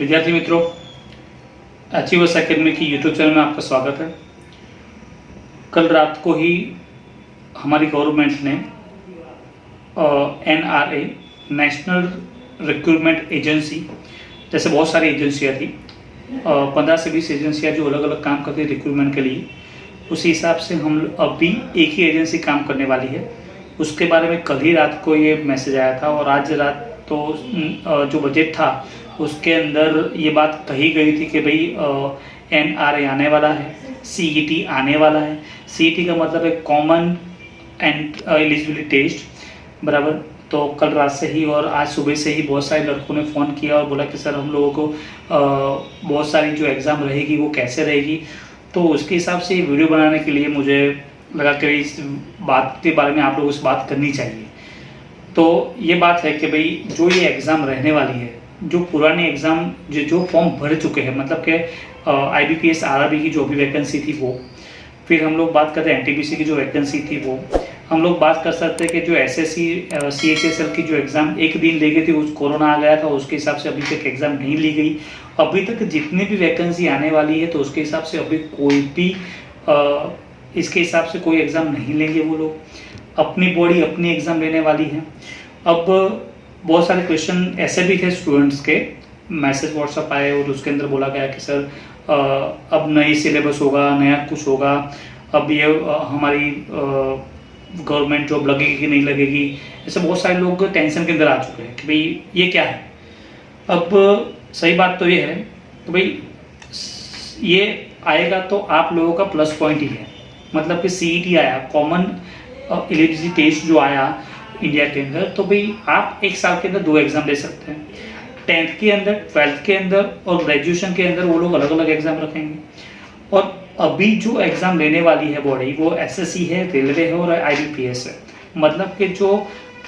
विद्यार्थी मित्रों, achievers academy की यूट्यूब चैनल में आपका स्वागत है। कल रात को ही हमारी गवर्नमेंट ने NRA नेशनल रिक्रूटमेंट एजेंसी जैसे बहुत सारी एजेंसियाँ थी, 15 से 20 एजेंसियाँ जो अलग अलग काम करती है रिक्रूटमेंट के लिए, उसी हिसाब से हम अभी एक ही एजेंसी काम करने वाली है। उसके बारे में कल ही रात को ये मैसेज आया था और आज रात तो जो बजट था उसके अंदर ये बात कही गई थी कि भाई NRA आने वाला है, CET आने वाला है। CET का मतलब है कॉमन एंड एलिजिबिलिटी टेस्ट, बराबर। तो कल रात से ही और आज सुबह से ही बहुत सारे लड़कों ने फ़ोन किया और बोला कि सर हम लोगों को बहुत सारी जो एग्ज़ाम रहेगी वो कैसे रहेगी। तो उसके हिसाब से वीडियो बनाने के लिए मुझे लगा कि इस बात के बारे में आप लोगों से बात करनी चाहिए। तो ये बात है कि भाई जो ये एग्ज़ाम रहने वाली है, जो पुराने एग्ज़ाम जो फॉर्म भर चुके हैं, मतलब कि IBPS RRB की जो भी वैकेंसी थी वो, फिर हम लोग बात करते हैं NTPC की जो वैकेंसी थी वो, हम लोग बात कर सकते हैं कि जो SSC CHSL की जो एग्ज़ाम एक दिन ली गई थी, उस कोरोना आ गया था, उसके हिसाब से अभी तक एग्ज़ाम नहीं ली गई। अभी तक जितनी भी वैकेंसी आने वाली है तो उसके हिसाब से अभी कोई भी इसके हिसाब से कोई एग्ज़ाम नहीं लेंगे। वो लोग अपनी बॉडी अपनी एग्ज़ाम लेने वाली है। अब बहुत सारे क्वेश्चन ऐसे भी थे स्टूडेंट्स के, मैसेज व्हाट्सअप आए और उसके अंदर बोला गया कि सर अब नई सिलेबस होगा, नया कुछ होगा, अब ये हमारी गवर्नमेंट जॉब लगेगी कि नहीं लगेगी। ऐसे बहुत सारे लोग टेंशन के अंदर आ चुके हैं कि भाई ये क्या है। अब सही बात तो ये है कि भाई ये आएगा तो आप लोगों का प्लस पॉइंट ही है। मतलब कि CET आया, कॉमन एलिजिबिलिटी टेस्ट जो आया इंडिया के अंदर, तो भाई आप एक साल के अंदर 2 एग्ज़ाम दे सकते हैं। 10th के अंदर, 12th के अंदर और ग्रेजुएशन के अंदर वो लोग अलग अलग एग्ज़ाम रखेंगे। और अभी जो एग्ज़ाम लेने वाली है बॉडी वो SSC है, रेलवे है और IBPS है। मतलब कि जो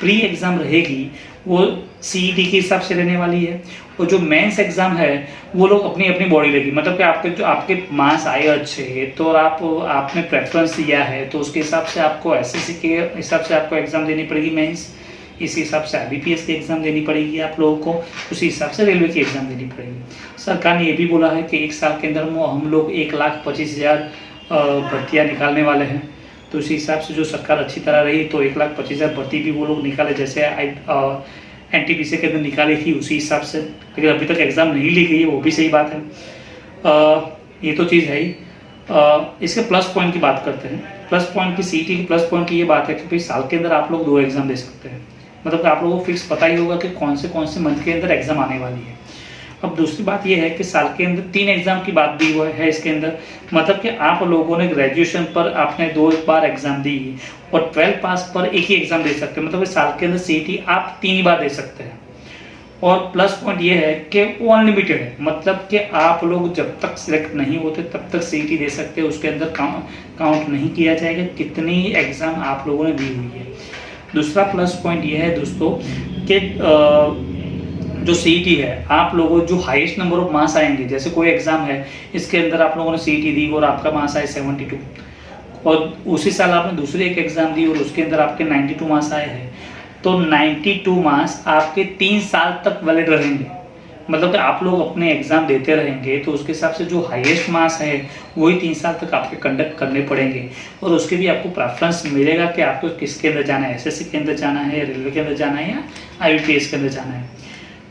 प्री एग्ज़ाम रहेगी वो CET के हिसाब से रहने वाली है और जो मेंस एग्ज़ाम है वो लोग अपनी अपनी बॉडी लेगी। मतलब कि आपके मार्क्स आए अच्छे तो और आपने प्रेफरेंस दिया है तो उसके हिसाब से आपको SSC के हिसाब से आपको एग्ज़ाम देनी पड़ेगी मेंस, इसी हिसाब से IBPS की एग्ज़ाम देनी पड़ेगी आप लोगों को, उसी हिसाब से रेलवे की एग्ज़ाम देनी पड़ेगी। सरकार ने ये भी बोला है कि एक साल के अंदर हम लोग 1,25,000 भर्तियाँ निकालने वाले हैं। तो उसी हिसाब से जो सरकार अच्छी तरह रही तो 1,25,000 भर्ती भी वो लोग निकाले, जैसे NTPC के अंदर निकाली थी उसी हिसाब से। लेकिन अभी तक एग्ज़ाम नहीं ली गई है, वो भी सही बात है। ये तो चीज़ है ही। इसके प्लस पॉइंट की बात करते हैं। प्लस पॉइंट की CET की प्लस पॉइंट की ये बात है कि भाई साल के अंदर आप लोग 2 एग्ज़ाम दे सकते हैं। मतलब कि आप लोगों को फिक्स पता ही होगा कि कौन से मंथ के अंदर एग्ज़ाम आने वाली है। अब दूसरी बात ये है कि साल के अंदर 3 एग्ज़ाम की बात भी है इसके अंदर। मतलब कि आप लोगों ने ग्रेजुएशन पर आपने 2 बार एग्ज़ाम दी और 12 पास पर एक ही एग्ज़ाम दे सकते हैं। मतलब साल के अंदर CET आप 3 ही बार दे सकते हैं। और प्लस पॉइंट ये है कि वो अनलिमिटेड है। मतलब कि आप लोग जब तक सिलेक्ट नहीं होते तब तक CET दे सकते हैं, उसके अंदर काउंट नहीं किया जाएगा कितनी एग्ज़ाम आप लोगों ने दी हुई है। दूसरा प्लस पॉइंट ये है दोस्तों कि जो CET है, आप लोगों जो हाईएस्ट नंबर ऑफ मार्क्स आएंगे, जैसे कोई एग्ज़ाम है इसके अंदर आप लोगों ने CET दी और आपका मार्क्स आए 72 और उसी साल आपने दूसरी एक एग्ज़ाम दी और उसके अंदर आपके 92 मार्क्स आए हैं, तो 92 मार्क्स आपके 3 साल तक वैलिड रहेंगे। मतलब कि आप लोग अपने एग्ज़ाम देते रहेंगे तो उसके हिसाब से जो हाईएस्ट मार्क्स है वही 3 साल तक आपके कंडक्ट करने पड़ेंगे और उसके भी आपको प्रेफरेंस मिलेगा कि आपको किसके अंदर जाना है, SSC के अंदर जाना है, रेलवे के अंदर जाना है या IBPS के अंदर जाना है,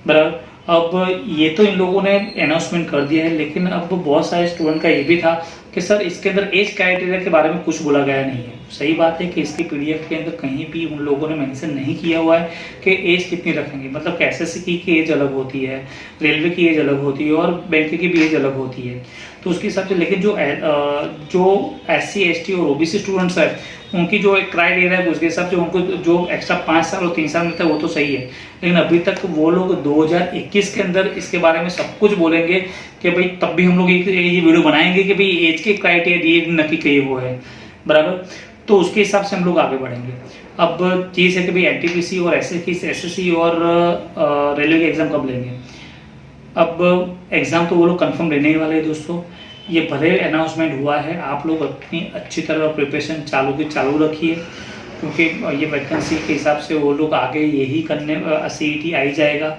बराबर। अब ये तो इन लोगों ने अनाउंसमेंट कर दिया है, लेकिन अब बहुत सारे स्टूडेंट का ये भी था कि सर इसके अंदर एज क्राइटेरिया के बारे में कुछ बोला गया नहीं है। सही बात है कि इसकी PDF के अंदर कहीं भी उन लोगों ने मेंशन नहीं किया हुआ है कि एज कितनी रखेंगे। मतलब कि SSC की एज अलग होती है, रेलवे की एज अलग होती है और बैंक की भी एज अलग होती है, तो उसके हिसाब से। लेकिन जो SC ST और OBC स्टूडेंट्स है उनकी जो एक क्राइटेरिया है उसके हिसाब से उनको जो एक्स्ट्रा 5 साल और 3 साल मिलता है वो तो सही है। लेकिन अभी तक वो लोग 2021 के अंदर इसके बारे में सब कुछ बोलेंगे कि भाई तब भी हम लोग ये वीडियो बनाएंगे कि भाई एज के क्राइटेरिया ये नक्की किए हुए है, बराबर। तो उसके हिसाब से हम लोग आगे बढ़ेंगे। अब चीज़ है कि भाई NTPC और SSC और रेलवे के एग्ज़ाम कब लेंगे। अब एग्ज़ाम तो वो लोग कंफर्म लेने ही वाले हैं दोस्तों। ये भले अनाउंसमेंट हुआ है, आप लोग अपनी अच्छी तरह प्रिपरेशन चालू रखिए, क्योंकि ये वैकेंसी के हिसाब से वो लोग आगे यही करने CET आ ही जाएगा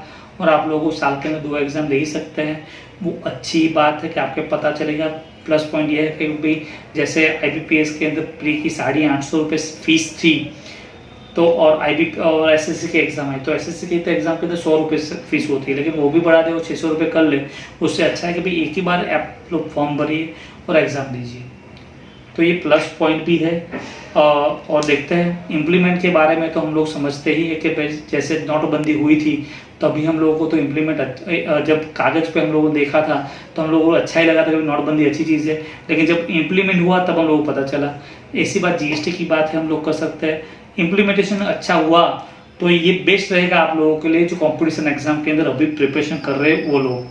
और आप लोगों को साल के अंदर 2 एग्ज़ाम दे ही सकते हैं, वो अच्छी बात है कि आपके पता चलेगा। प्लस पॉइंट ये है कि भाई जैसे IBPS के अंदर प्री की 850 रुपये फीस थी, तो और और SSC के एग्ज़ाम है, तो SSC के तो एग्ज़ाम के अंदर 100 रुपये फीस होती है, लेकिन वो भी बढ़ा दे, वो 600 रुपये कर ले। उससे अच्छा है कि भाई एक ही बार आप लोग फॉर्म भरिए और एग्ज़ाम दीजिए। तो ये प्लस पॉइंट भी है। और देखते हैं इम्प्लीमेंट के बारे में, तो हम लोग समझते ही है कि जैसे नोटबंदी हुई थी तभी हम लोगों को तो इम्प्लीमेंट जब कागज़ पे हम लोगों ने देखा था तो हम लोगों को अच्छा ही लगा था कि नोटबंदी अच्छी चीज़ है, लेकिन जब इम्प्लीमेंट हुआ तब हम लोगों को पता चला। ऐसी बात GST की बात है, हम लोग कर सकते हैं। इम्प्लीमेंटेशन अच्छा हुआ तो ये बेस्ट रहेगा आप लोगों के लिए जो कंपटीशन एग्जाम के अंदर अभी प्रिपरेशन कर रहे हैं वो लोग,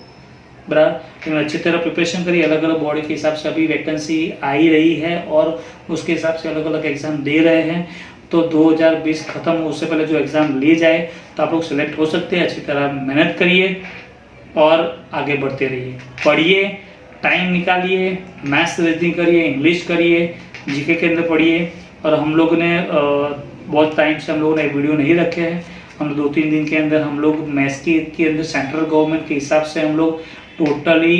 बराबर। लेकिन अच्छी तरह प्रिपरेशन करिए, अलग अलग बॉडी के हिसाब से अभी वैकेंसी आ ही रही है और उसके हिसाब से अलग अलग एग्ज़ाम दे रहे हैं। तो 2020 ख़त्म हो उससे पहले जो एग्ज़ाम ले जाए तो आप लोग सेलेक्ट हो सकते हैं। अच्छी तरह मेहनत करिए और आगे बढ़ते रहिए, पढ़िए, टाइम निकालिए, मैथ्स रीजनिंग करिए, इंग्लिश करिए, GK के अंदर पढ़िए। और हम लोग ने बहुत टाइम से हम लोगों ने वीडियो नहीं रखे हैं, हम 2-3 दिन के अंदर हम लोग मैथ्स के अंदर सेंट्रल गवर्नमेंट के हिसाब से हम लोग टोटली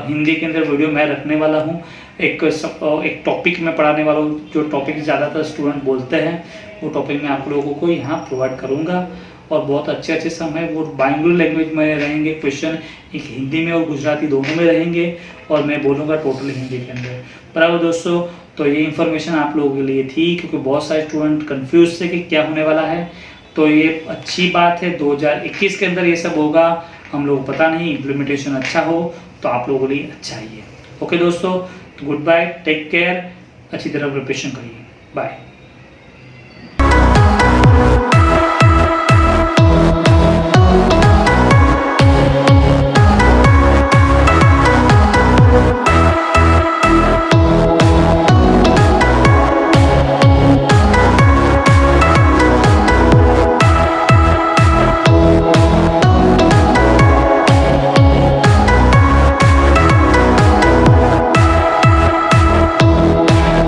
हिंदी के अंदर वीडियो मैं रखने वाला हूँ। एक टॉपिक में पढ़ाने वाला हूँ, जो टॉपिक ज़्यादातर स्टूडेंट बोलते हैं वो टॉपिक मैं आप लोगों को यहाँ प्रोवाइड करूँगा। और बहुत अच्छे समय वो बाइंगुअल लैंग्वेज में रहेंगे, क्वेश्चन एक हिंदी में और गुजराती दोनों में रहेंगे और मैं बोलूँगा टोटली हिंदी के अंदर, बराबर दोस्तों। तो ये इन्फॉर्मेशन आप लोगों के लिए थी, क्योंकि बहुत सारे स्टूडेंट कन्फ्यूज थे कि क्या होने वाला है। तो ये अच्छी बात है, 2021 के अंदर ये सब होगा, हम लोग पता नहीं, इम्प्लीमेंटेशन अच्छा हो तो आप लोगों के लिए अच्छा ही है। ओके दोस्तों, गुड बाय, टेक केयर, अच्छी तरह प्रिपरेशन करिए, बाय।